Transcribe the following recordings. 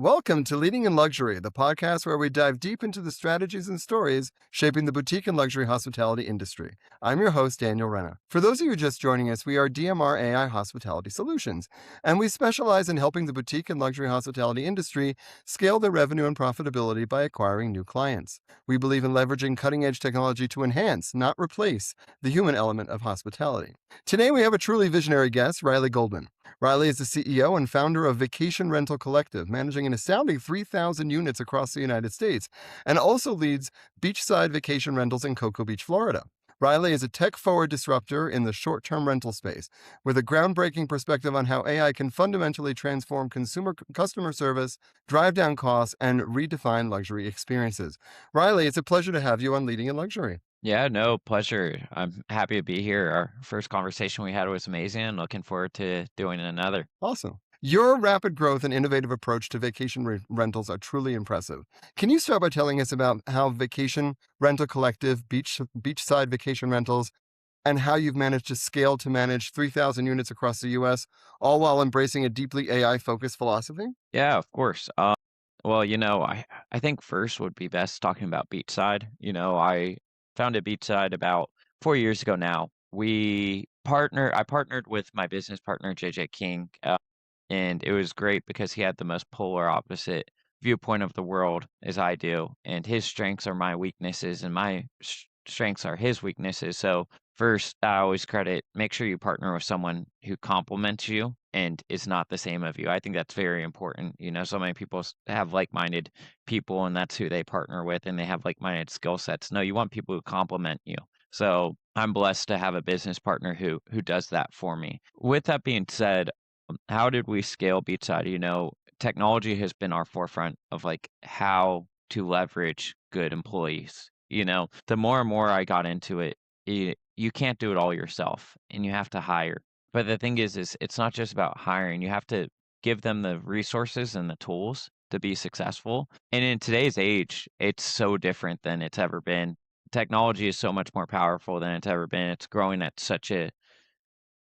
Welcome to Leading in Luxury, the podcast where we dive deep into the strategies and stories shaping the boutique and luxury hospitality industry. I'm your host, Daniel Renna. For those of you just joining us, we are DMR AI Hospitality Solutions, and we specialize in helping the boutique and luxury hospitality industry scale their revenue and profitability by acquiring new clients. We believe in leveraging cutting-edge technology to enhance, not replace, the human element of hospitality. Today, we have a truly visionary guest, Riley Goldman. Riley is the CEO and founder of Vacation Rental Collective, managing an astounding 3,000 units across the United States, and also leads beachside vacation rentals in Cocoa Beach, Florida. Riley is a tech-forward disruptor in the short-term rental space, with a groundbreaking perspective on how AI can fundamentally transform customer service, drive down costs, and redefine luxury experiences. Riley, it's a pleasure to have you on Leading in Luxury. Yeah, no, pleasure. I'm happy to be here. Our first conversation we had was amazing and looking forward to doing another. Awesome. Your rapid growth and innovative approach to vacation rentals are truly impressive. Can you start by telling us about how Vacation Rental Collective, beachside vacation rentals, and how you've managed to scale to manage 3,000 units across the U.S., all while embracing a deeply AI-focused philosophy? Yeah, of course. I think first would be best talking about beachside. I founded beachside about 4 years ago now. I partnered with my business partner, JJ King, and it was great because he had the most polar opposite viewpoint of the world as I do, and his strengths are my weaknesses, and my strengths are his weaknesses. So first, I always make sure you partner with someone who complements you and is not the same of you. I think that's very important. So many people have like-minded people, and that's who they partner with, and they have like-minded skill sets. No, you want people who complement you. So I'm blessed to have a business partner who does that for me. With that being said, how did we scale beachside? Technology has been our forefront of like how to leverage good employees. The more and more I got into it, you can't do it all yourself and you have to hire. But the thing is it's not just about hiring. You have to give them the resources and the tools to be successful. And in today's age, it's so different than it's ever been. Technology is so much more powerful than it's ever been. It's growing at such a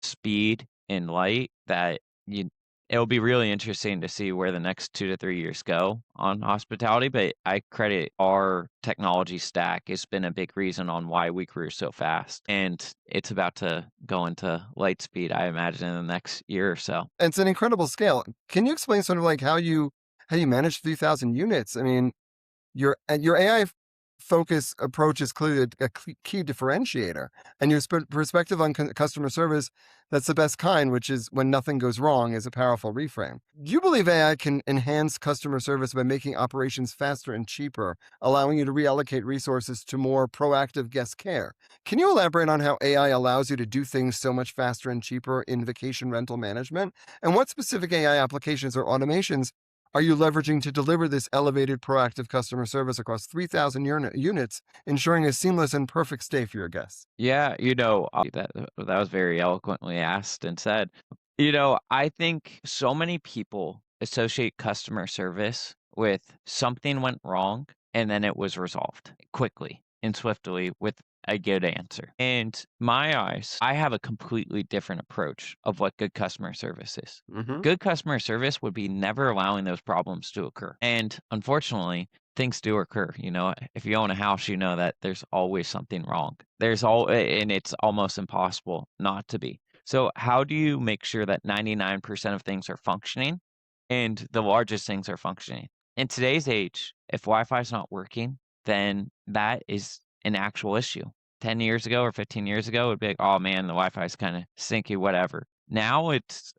speed and light that it'll be really interesting to see where the next 2 to 3 years go on hospitality, but I credit our technology stack has been a big reason on why we grew so fast, and it's about to go into light speed, I imagine, in the next year or so. It's an incredible scale. Can you explain sort of like how you manage 3,000 units? I mean, your AI focus approach is clearly a key differentiator, and your perspective on customer service, that's the best kind, which is when nothing goes wrong, is a powerful reframe. Do you believe AI can enhance customer service by making operations faster and cheaper, allowing you to reallocate resources to more proactive guest care? Can you elaborate on how AI allows you to do things so much faster and cheaper in vacation rental management? And what specific AI applications or automations are you leveraging to deliver this elevated proactive customer service across 3,000 units, ensuring a seamless and perfect stay for your guests? Yeah, that was very eloquently asked and said. I think so many people associate customer service with something went wrong and then it was resolved quickly and swiftly with a good answer. And my eyes, I have a completely different approach of what good customer service is. Mm-hmm. Good customer service would be never allowing those problems to occur. And unfortunately, things do occur. If you own a house, you know that there's always something wrong. And it's almost impossible not to be. So how do you make sure that 99% of things are functioning and the largest things are functioning? In today's age, if Wi-Fi is not working, then that is an actual issue. 10 years ago or 15 years ago, it would be like, oh man, the Wi-Fi is kind of stinky, whatever. Now it's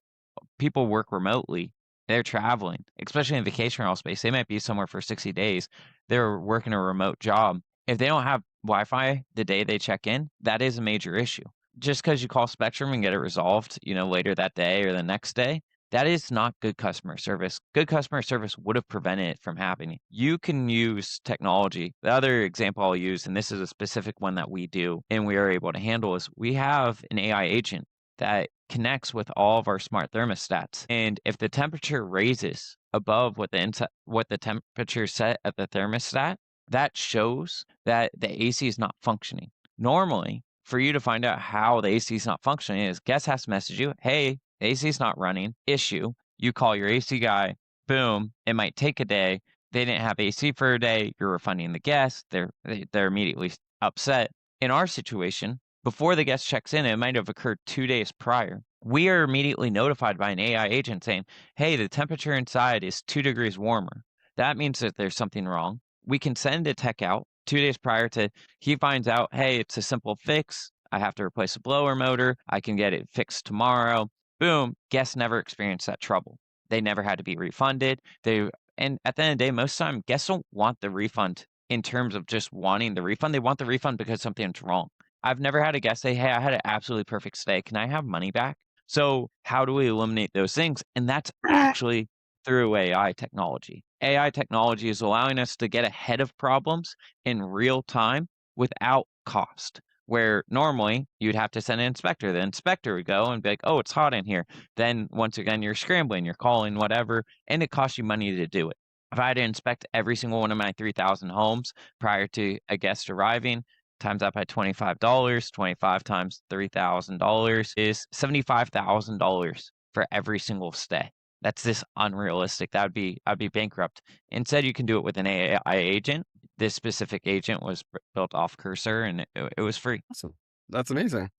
people work remotely. They're traveling, especially in vacation rental space. They might be somewhere for 60 days. They're working a remote job. If they don't have Wi-Fi the day they check in, that is a major issue. Just because you call Spectrum and get it resolved, later that day or the next day, that is not good customer service. Good customer service would have prevented it from happening. You can use technology. The other example I'll use, and this is a specific one that we do and we are able to handle, is we have an AI agent that connects with all of our smart thermostats. And if the temperature raises above what the temperature set at the thermostat, that shows that the AC is not functioning. Normally, for you to find out how the AC is not functioning is guest has to message you, hey, the AC is not running, issue. You call your AC guy, boom, it might take a day. They didn't have AC for a day. You're refunding the guest. They're immediately upset. In our situation, before the guest checks in, it might have occurred 2 days prior. We are immediately notified by an AI agent saying, hey, the temperature inside is 2 degrees warmer. That means that there's something wrong. We can send a tech out 2 days prior to he finds out, hey, it's a simple fix. I have to replace a blower motor. I can get it fixed tomorrow. Boom. Guests never experienced that trouble. They never had to be refunded. And at the end of the day, most of the time, guests don't want the refund in terms of just wanting the refund. They want the refund because something's wrong. I've never had a guest say, hey, I had an absolutely perfect stay. Can I have money back? So how do we eliminate those things? And that's actually through AI technology. AI technology is allowing us to get ahead of problems in real time without cost. Where normally you'd have to send an inspector. The inspector would go and be like, oh, it's hot in here. Then once again, you're scrambling, you're calling, whatever, and it costs you money to do it. If I had to inspect every single one of my 3,000 homes prior to a guest arriving, times that by $25, 25 times $3,000 is $75,000 for every single stay. That's this unrealistic. I'd be bankrupt. Instead, you can do it with an AI agent. This specific agent was built off Cursor, and it was free. Awesome. That's amazing.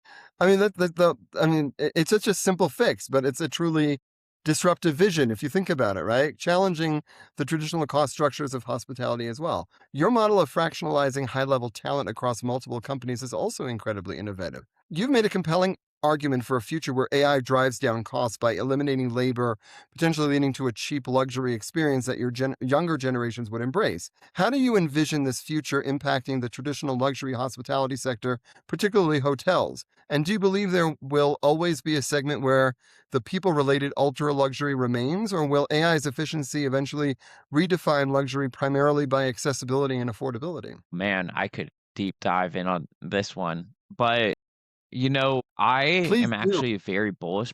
I mean, it's such a simple fix, but it's a truly disruptive vision if you think about it, right? Challenging the traditional cost structures of hospitality as well. Your model of fractionalizing high-level talent across multiple companies is also incredibly innovative. You've made a compelling argument for a future where AI drives down costs by eliminating labor, potentially leading to a cheap luxury experience that your younger generations would embrace. How do you envision this future impacting the traditional luxury hospitality sector, particularly hotels? And do you believe there will always be a segment where the people related ultra luxury remains, or will AI's efficiency eventually redefine luxury primarily by accessibility and affordability? Man, I could deep dive in on this one, but I Please am do. actually very bullish.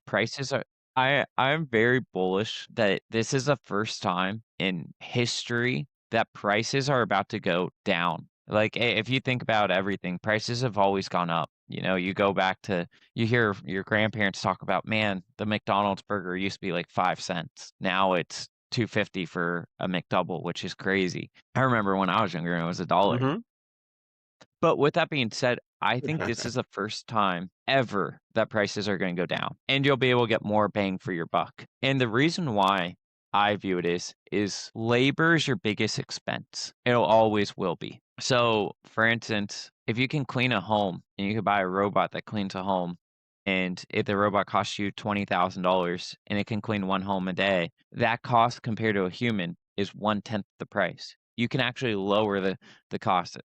I'm very bullish that this is the first time in history that prices are about to go down. Like, if you think about everything, prices have always gone up. You go back to you hear your grandparents talk about, man, the McDonald's burger used to be like 5 cents. Now it's 2.50 for a McDouble, which is crazy. I remember when I was younger and it was a dollar. Mm-hmm. But with that being said, I think this is the first time ever that prices are going to go down and you'll be able to get more bang for your buck. And the reason why I view it is labor is your biggest expense. It'll always will be. So, for instance, if you can clean a home and you could buy a robot that cleans a home, and if the robot costs you $20,000 and it can clean one home a day, that cost compared to a human is 1/10 the price. You can actually lower the cost.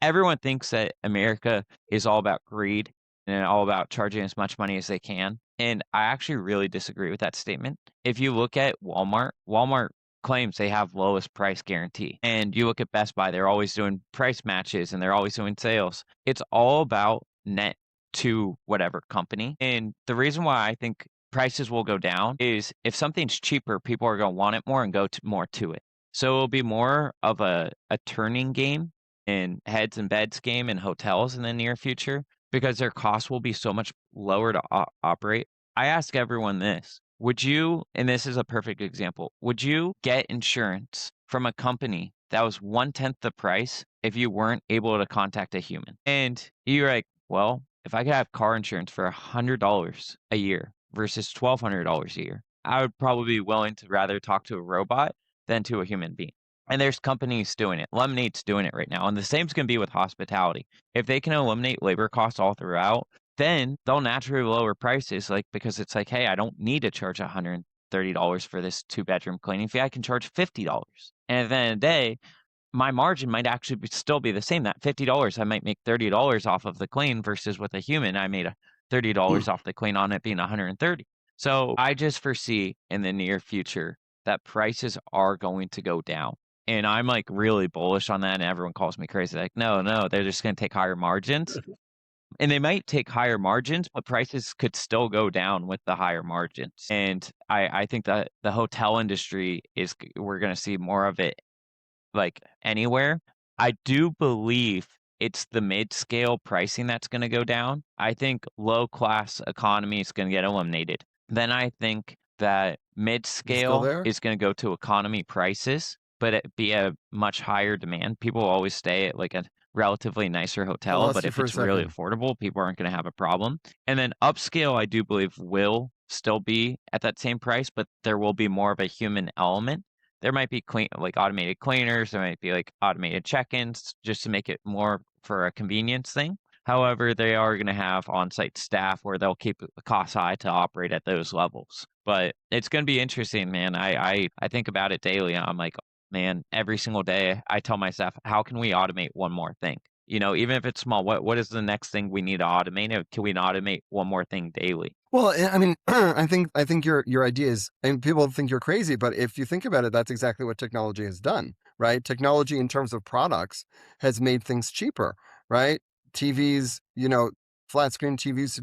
Everyone thinks that America is all about greed and all about charging as much money as they can. And I actually really disagree with that statement. If you look at Walmart claims they have lowest price guarantee. And you look at Best Buy, they're always doing price matches and they're always doing sales. It's all about net to whatever company. And the reason why I think prices will go down is if something's cheaper, people are going to want it more and go more to it. So it'll be more of a turning game in heads and beds game in hotels in the near future because their costs will be so much lower to operate. I ask everyone this. Would you, and this is a perfect example, would you get insurance from a company that was 1/10 the price if you weren't able to contact a human? And you're like, well, if I could have car insurance for $100 a year versus $1,200 a year, I would probably be willing to rather talk to a robot than to a human being. And there's companies doing it. Lemonade's doing it right now. And the same's going to be with hospitality. If they can eliminate labor costs all throughout, then they'll naturally lower prices, like because it's like, hey, I don't need to charge $130 for this 2-bedroom cleaning fee. I can charge $50. And at the end of the day, my margin might actually still be the same. That $50, I might make $30 off of the clean versus with a human, I made a $30 off the clean on it being 130. So I just foresee in the near future that prices are going to go down. And I'm like really bullish on that. And everyone calls me crazy. Like, no, they're just going to take higher margins. And they might take higher margins, but prices could still go down with the higher margins. And I think that the hotel industry we're going to see more of it like anywhere. I do believe it's the mid-scale pricing that's going to go down. I think low-class economy is going to get eliminated. Then I think that You still Mid-scale there? is gonna go to economy prices, but it be a much higher demand. People will always stay at, like, a relatively nicer I hotel, lost but you if for a it's really second. affordable, people aren't gonna have a problem. And then upscale, I do believe, will still be at that same price, but there will be more of a human element. There might be automated cleaners, there might be, like, automated check-ins just to make it more for a convenience thing. However, they are gonna have on-site staff where they'll keep the costs high to operate at those levels. But it's gonna be interesting, man. I think about it daily. I'm like, man, every single day I tell my staff, "How can we automate one more thing?" You know, even if it's small, what is the next thing we need to automate? Can we automate one more thing daily? Well, I mean, I think your idea is, and people think you're crazy, but if you think about it, that's exactly what technology has done, right? Technology in terms of products has made things cheaper, right? TVs, flat screen TV used to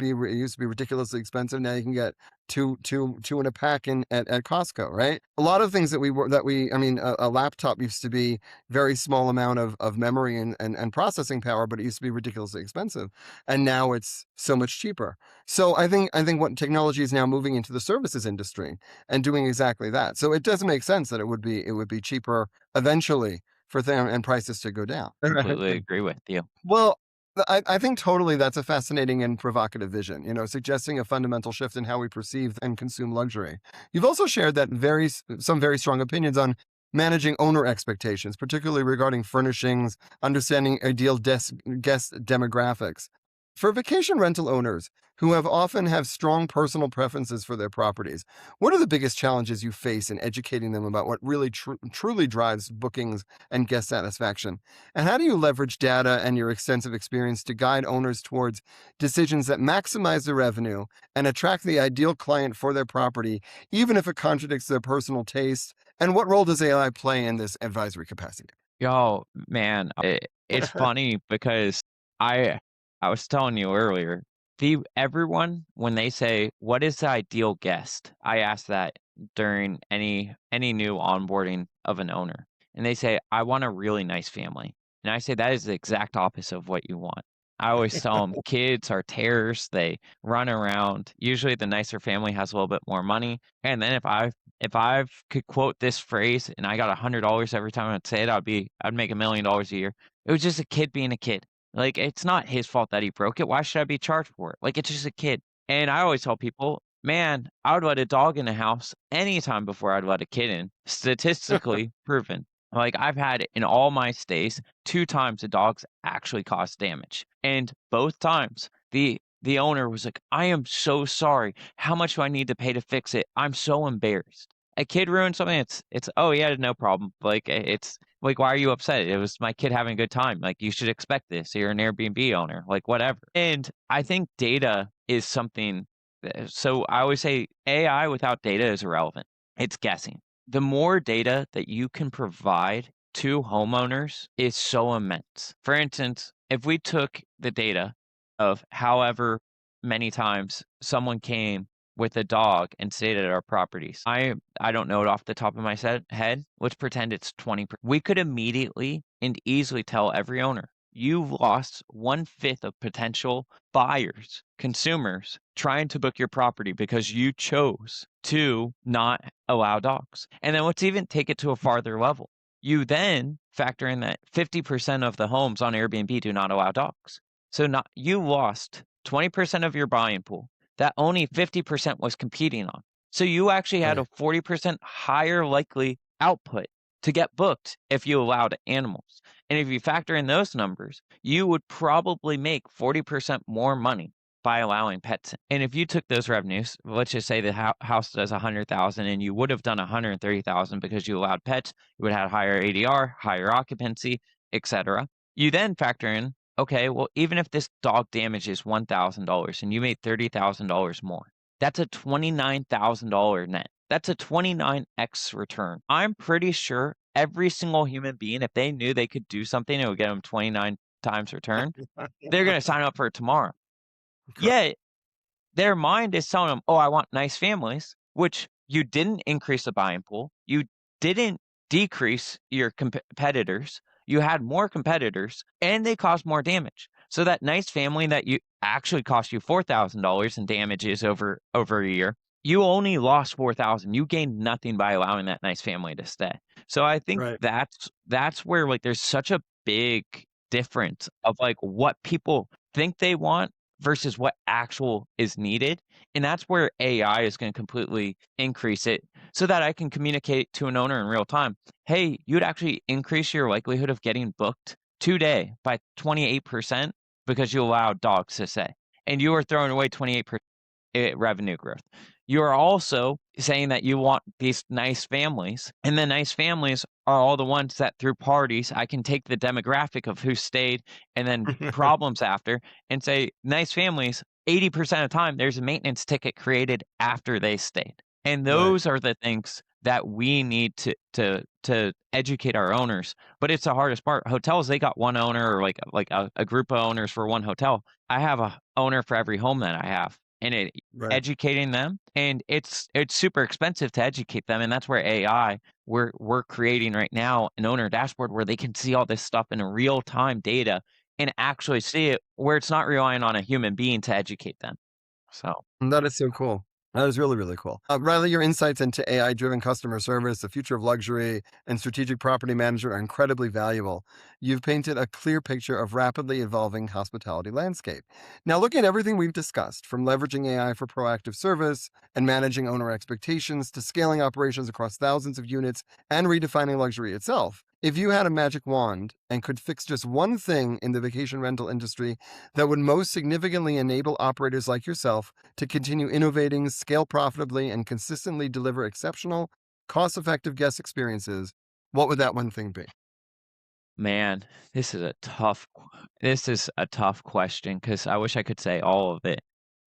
be ridiculously expensive. Now you can get two in a pack at Costco, right? A lot of things I mean, a laptop used to be very small amount of memory and processing power, but it used to be ridiculously expensive, and now it's so much cheaper. So I think what technology is now moving into the services industry and doing exactly that. So it does make sense that it would be cheaper eventually for them and prices to go down. Completely agree with you. Well, I think totally that's a fascinating and provocative vision, suggesting a fundamental shift in how we perceive and consume luxury. You've also shared that some very strong opinions on managing owner expectations, particularly regarding furnishings, understanding ideal guest demographics. For vacation rental owners who often have strong personal preferences for their properties, what are the biggest challenges you face in educating them about what really truly drives bookings and guest satisfaction? And how do you leverage data and your extensive experience to guide owners towards decisions that maximize their revenue and attract the ideal client for their property, even if it contradicts their personal taste? And what role does AI play in this advisory capacity? Yo, man, it's funny because I I was telling you earlier, everyone when they say, "What is the ideal guest?" I ask that during any new onboarding of an owner, and they say, "I want a really nice family." And I say, "That is the exact opposite of what you want." I always tell them, "Kids are terrors, they run around." Usually the nicer family has a little bit more money, and then if I could quote this phrase and I got $100 every time I'd say it, I'd make $1,000,000 a year. It was just a kid being a kid. Like, it's not his fault that he broke it. Why should I be charged for it? Like, it's just a kid. And I always tell people, man, I would let a dog in the house anytime before I'd let a kid in. Statistically proven. Like, I've had in all my stays 2 times the dogs actually caused damage. And both times the owner was like, "I am so sorry. How much do I need to pay to fix it? I'm so embarrassed." A kid ruined something, "Oh, yeah, no problem." Like, it's like, "Why are you upset? It was my kid having a good time. Like, you should expect this. You're an Airbnb owner." Like, whatever. And I think data is something so I always say AI without data is irrelevant. It's guessing. The more data that you can provide to homeowners is so immense. For instance, if we took the data of however many times someone came with a dog and stayed at our properties. I don't know it off the top of my head. Let's pretend it's 20%. We could immediately and easily tell every owner, you've lost 1/5 of potential buyers, consumers trying to book your property because you chose to not allow dogs. And then let's even take it to a farther level. You then factor in that 50% of the homes on Airbnb do not allow dogs. So not you lost 20% of your buying pool that only 50% was competing on. So you actually had a Right. 40% higher likely output to get booked if you allowed animals. And if you factor in those numbers, you would probably make 40% more money by allowing pets in. And if you took those revenues, let's just say the house does 100,000 and you would have done 130,000 because you allowed pets, you would have higher ADR, higher occupancy, etc. You then factor in, okay, well, even if this dog damages $1,000 and you made $30,000 more, that's a $29,000 net. That's a 29x return. I'm pretty sure every single human being, if they knew they could do something and would get them 29 times return, they're going to sign up for it tomorrow. Yet their mind is telling them, "Oh, I want nice families," which you didn't increase the buying pool. You didn't decrease your competitors. You had more competitors, and they caused more damage. So that nice family that you actually cost you $4,000 in damages over a year, you only lost 4,000. You gained nothing by allowing that nice family to stay. So I think Right. that's where, like, there's such a big difference of, like, what people think they want versus what actual is needed, and that's where AI is gonna completely increase it so that I can communicate to an owner in real time, "Hey, you'd actually increase your likelihood of getting booked today by 28% because you allowed dogs to stay, and you are throwing away 28% revenue growth. You are also saying that you want these nice families, and the nice families are all the ones that through parties, I can take the demographic of who stayed and then problems after and say, nice families, 80% of the time, there's a maintenance ticket created after they stayed. And Right. those are the things that we need to educate our owners. But it's the hardest part. Hotels, they got one owner or like a group of owners for one hotel. I have a owner for every home that I have. And Right. educating them, and it's super expensive to educate them, and that's where AI we're creating right now an owner dashboard where they can see all this stuff in real time data and actually see it where it's not relying on a human being to educate them. So That is so cool. That is really, really cool. Riley, your insights into AI driven customer service, the future of luxury, and strategic property management are incredibly valuable. You've painted a clear picture of rapidly evolving hospitality landscape. Now, looking at everything we've discussed, from leveraging AI for proactive service and managing owner expectations to scaling operations across thousands of units and redefining luxury itself, if you had a magic wand and could fix just one thing in the vacation rental industry that would most significantly enable operators like yourself to continue innovating, scale profitably, and consistently deliver exceptional, cost effective guest experiences, what would that one thing be? man, this is a tough question because I wish I could say all of it.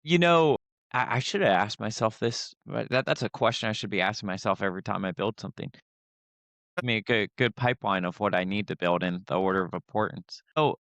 You know, I should have asked myself this, but that's a question I should be asking myself every time I build something. Me a good pipeline of what I need to build in the order of importance. So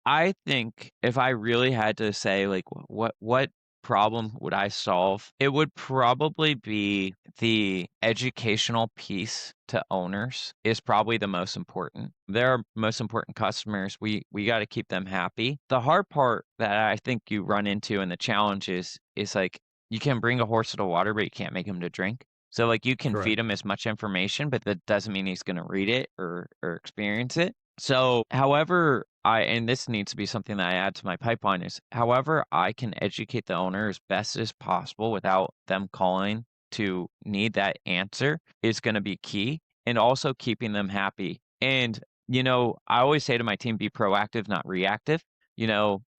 I think if I really had to say, like, what problem would I solve? It would probably be the educational piece to owners is probably the most important. They're our most important customers. We got to keep them happy. The hard part that I think you run into and the challenge is like you can bring a horse to the water, but you can't make him to drink. So like you can Correct. feed him as much information, but that doesn't mean he's going to read it or experience it. So, however, and this needs to be something that I add to my pipeline is however I can educate the owner as best as possible without them calling to need that answer is going to be key and also keeping them happy. And, I always say to my team, be proactive, not reactive.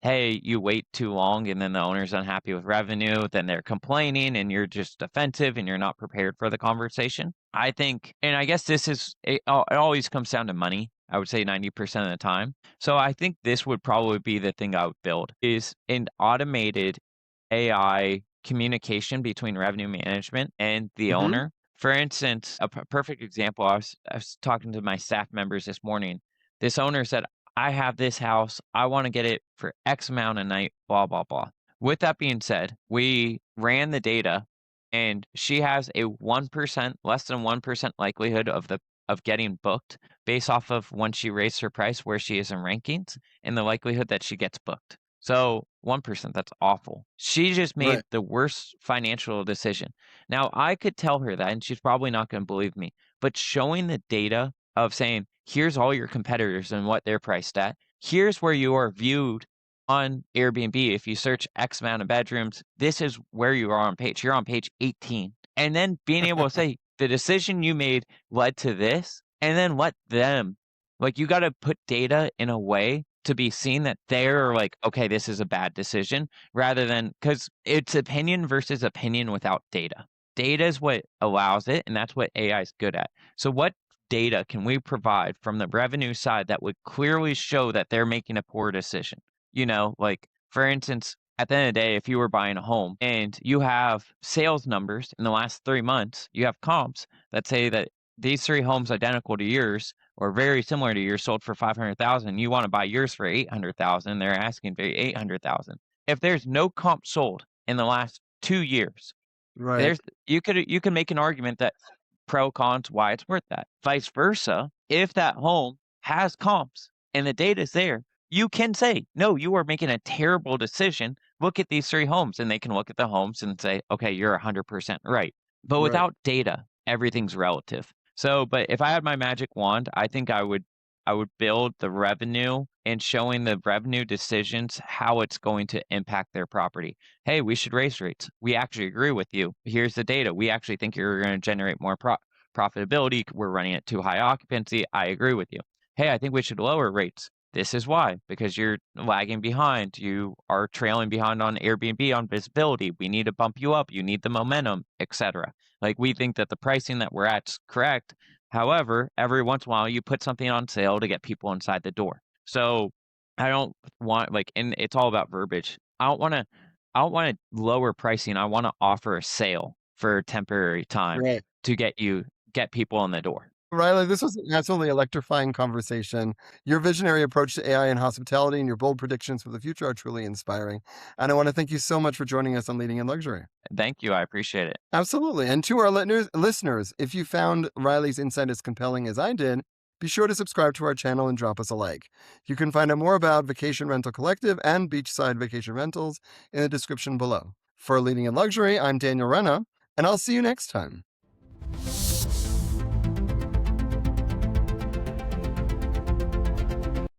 Hey, you wait too long and then the owner's unhappy with revenue, then they're complaining and you're just defensive and you're not prepared for the conversation. I think, and I guess it always comes down to money. I would say 90% of the time. So I think this would probably be the thing I would build is an automated AI communication between revenue management and the Mm-hmm. owner. For instance, a perfect example, I was talking to my staff members this morning. This owner said, I have this house. I want to get it for X amount a night, blah, blah, blah. With that being said, we ran the data and she has a 1%, less than 1% likelihood of getting booked based off of when she raised her price, where she is in rankings, and the likelihood that she gets booked. So 1%, that's awful. She just made Right. the worst financial decision. Now, I could tell her that, and she's probably not going to believe me, but showing the data of saying, here's all your competitors and what they're priced at, here's where you are viewed on Airbnb. If you search X amount of bedrooms, this is where you are on page. You're on page 18. And then being able to say, the decision you made led to this, and then let them, like, you got to put data in a way to be seen that they're like, okay, this is a bad decision, rather than because it's opinion versus opinion without data. Data is what allows it, and that's what AI is good at. So, what data can we provide from the revenue side that would clearly show that they're making a poor decision? Like, for instance, at the end of the day, if you were buying a home and you have sales numbers in the last 3 months, you have comps that say that these three homes identical to yours or very similar to yours sold for 500,000. You want to buy yours for 800,000. They're asking for 800,000. If there's no comp sold in the last 2 years, Right. there's you can make an argument that pro cons why it's worth that. Vice versa, if that home has comps and the data is there, you can say, no, you are making a terrible decision look at these 3 homes, and they can look at the homes and say, "Okay, you're 100% right." But Right. without data, everything's relative. So, but if I had my magic wand, I think I would build the revenue and showing the revenue decisions how it's going to impact their property. "Hey, we should raise rates. We actually agree with you. Here's the data. We actually think you're gonna generate more profitability. We're running at too high occupancy. I agree with you. Hey, I think we should lower rates. This is why, because you're lagging behind. You are trailing behind on Airbnb on visibility. We need to bump you up. You need the momentum, etc." Like we think that the pricing that we're at's correct. However, every once in a while you put something on sale to get people inside the door. So I don't want like, and it's all about verbiage. I don't want to lower pricing. I want to offer a sale for a temporary time Right. to get people in the door. Riley, this was an absolutely electrifying conversation. Your visionary approach to AI and hospitality and your bold predictions for the future are truly inspiring. And I want to thank you so much for joining us on Leading in Luxury. Thank you. I appreciate it. Absolutely. And to our listeners, if you found Riley's insight as compelling as I did, be sure to subscribe to our channel and drop us a like. You can find out more about Vacation Rental Collective and Beachside Vacation Rentals in the description below. For Leading in Luxury, I'm Daniel Renna, and I'll see you next time.